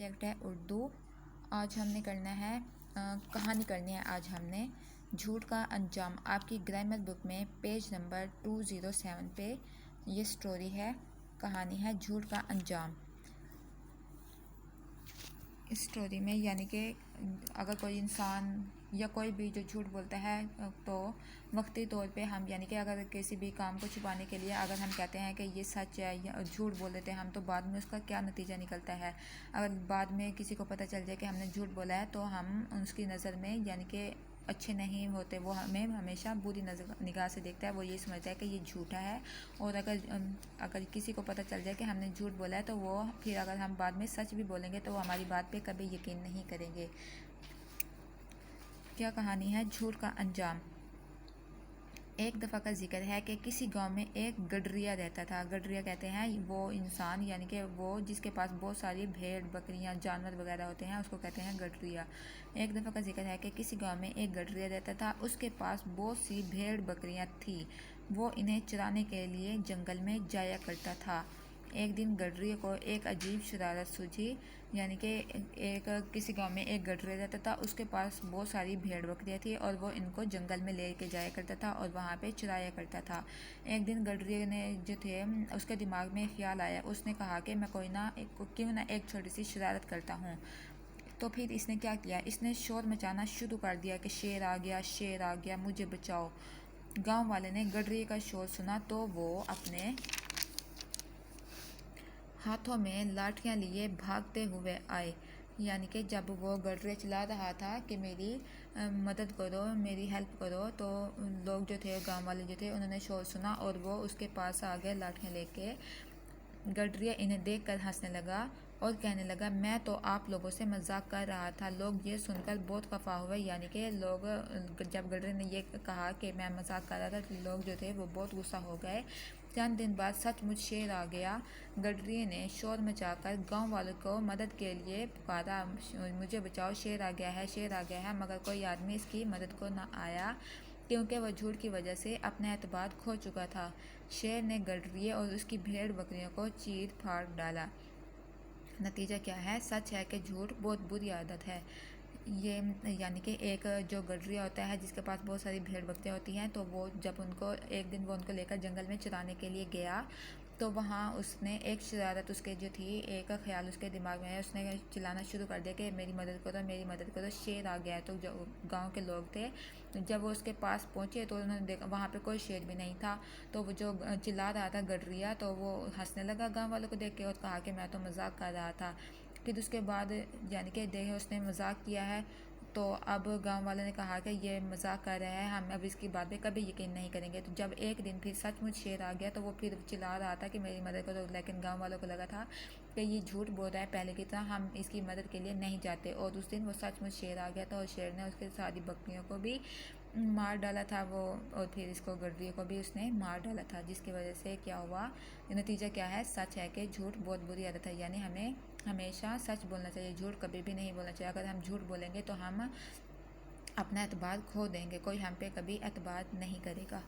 Subject ہے اردو۔ آج ہم نے کرنا ہے کہانی کرنی ہے آج ہم نے جھوٹ کا انجام۔ آپ کی گرامر بک میں پیج نمبر 207 پہ یہ سٹوری ہے، کہانی ہے جھوٹ کا انجام۔ اس سٹوری میں یعنی کہ اگر کوئی انسان یا کوئی بھی جو جھوٹ بولتا ہے تو وقتی طور پہ ہم یعنی کہ اگر کسی بھی کام کو چھپانے کے لیے اگر ہم کہتے ہیں کہ یہ سچ ہے یا جھوٹ بول دیتے ہیں ہم، تو بعد میں اس کا کیا نتیجہ نکلتا ہے۔ اگر بعد میں کسی کو پتہ چل جائے کہ ہم نے جھوٹ بولا ہے تو ہم اس کی نظر میں یعنی کہ اچھے نہیں ہوتے، وہ ہمیں ہمیشہ بری نگاہ سے دیکھتا ہے، وہ یہ سمجھتا ہے کہ یہ جھوٹا ہے۔ اور اگر کسی کو پتہ چل جائے کہ ہم نے جھوٹ بولا ہے تو وہ پھر اگر ہم بعد میں سچ بھی بولیں گے تو وہ ہماری بات پہ کبھی یقین نہیں کریں گے۔ کیا کہانی ہے جھوٹ کا انجام۔ ایک دفعہ کا ذکر ہے کہ کسی گاؤں میں ایک گڈریا رہتا تھا۔ گڈریا کہتے ہیں وہ انسان یعنی کہ وہ جس کے پاس بہت ساری بھیڑ بکریاں جانور وغیرہ ہوتے ہیں اس کو کہتے ہیں گڈریا۔ ایک دفعہ کا ذکر ہے کہ کسی گاؤں میں ایک گڈریا رہتا تھا، اس کے پاس بہت سی بھیڑ بکریاں تھیں، وہ انہیں چرانے کے لیے جنگل میں جایا کرتا تھا۔ ایک دن گڈریا کو ایک عجیب شرارت سوچی، یعنی کہ کسی گاؤں میں ایک گڈریا رہتا تھا، اس کے پاس بہت ساری بھیڑ بکریاں تھیں اور وہ ان کو جنگل میں لے کے جایا کرتا تھا اور وہاں پہ چرایا کرتا تھا۔ ایک دن گڈریا نے جو تھے اس کے دماغ میں خیال آیا، اس نے کہا کہ میں کیوں نہ ایک چھوٹی سی شرارت کرتا ہوں۔ تو پھر اس نے کیا کیا، اس نے شور مچانا شروع کر دیا کہ شیر آ گیا، شیر آ گیا، مجھے بچاؤ۔ گاؤں والے نے گڈریا کا شور سنا تو وہ اپنے ہاتھوں میں لاٹھیاں لیے بھاگتے ہوئے آئے، یعنی کہ جب وہ گڈریا چلا رہا تھا کہ میری مدد کرو، میری ہیلپ کرو، تو لوگ جو تھے گاؤں والے جو تھے انہوں نے شور سنا اور وہ اس کے پاس آ گئے لاٹھیاں لے کے۔ گڈریا انہیں دیکھ کر ہنسنے لگا اور کہنے لگا میں تو آپ لوگوں سے مذاق کر رہا تھا۔ لوگ یہ سن کر بہت خفا ہوئے، یعنی کہ لوگ جب گڈریا نے یہ کہا کہ میں مذاق کر رہا تھا تو لوگ جو تھے وہ بہت غصہ ہو گئے۔ چند دن بعد سچ مچ شیر آ گیا۔ گڈریا نے شور مچا کر گاؤں والوں کو مدد کے لیے پکارا، مجھے بچاؤ، شیر آ گیا ہے، شیر آ گیا ہے، مگر کوئی آدمی اس کی مدد کو نہ آیا کیونکہ وہ جھوٹ کی وجہ سے اپنا اعتبار کھو چکا تھا۔ شیر نے گڈریا اور اس کی بھیڑ بکریوں کو چیر پھاڑ ڈالا۔ نتیجہ کیا ہے، سچ ہے کہ جھوٹ بہت بری عادت ہے۔ یہ یعنی کہ ایک جو گڈریا ہوتا ہے جس کے پاس بہت ساری بھیڑ بکریاں ہوتی ہیں، تو وہ جب ایک دن وہ ان کو لے کر جنگل میں چرانے کے لیے گیا تو وہاں اس نے ایک شرارت اس کے جو تھی، ایک خیال اس کے دماغ میں ہے، اس نے چلانا شروع کر دیا کہ میری مدد کرو، میری مدد کرو، شیر آ گیا ہے۔ تو جو گاؤں کے لوگ تھے جب وہ اس کے پاس پہنچے تو انہوں نے دیکھا وہاں پہ کوئی شیر بھی نہیں تھا، تو وہ جو چلا رہا تھا گڈریا تو وہ ہنسنے لگا گاؤں والوں کو دیکھ کے اور کہا کہ میں تو مذاق کر رہا تھا۔ پھر اس کے بعد یعنی کہ دیکھے اس نے مذاق کیا ہے تو اب گاؤں والوں نے کہا کہ یہ مذاق کر رہا ہے، ہم اب اس کی بات پہ کبھی یقین نہیں کریں گے۔ تو جب ایک دن پھر سچ مچ شیر آ گیا تو وہ پھر چلا رہا تھا کہ میری مدد کرو، لیکن گاؤں والوں کو لگا تھا کہ یہ جھوٹ بول رہا ہے پہلے کی طرح، ہم اس کی مدد کے لیے نہیں جاتے۔ اور اس دن وہ سچ مچ شیر آ گیا تھا اور شیر نے اس کے ساری بکریوں کو بھی مار ڈالا تھا اور پھر اس کو گڈریا کو بھی اس نے مار ڈالا تھا، جس کی وجہ سے کیا ہوا، نتیجہ کیا ہے، سچ ہے کہ جھوٹ بہت بری عادت ہے، یعنی ہمیں ہمیشہ سچ بولنا چاہیے، جھوٹ کبھی بھی نہیں بولنا چاہیے۔ اگر ہم جھوٹ بولیں گے تو ہم اپنا اعتبار کھو دیں گے، کوئی ہم پہ کبھی اعتبار نہیں کرے گا۔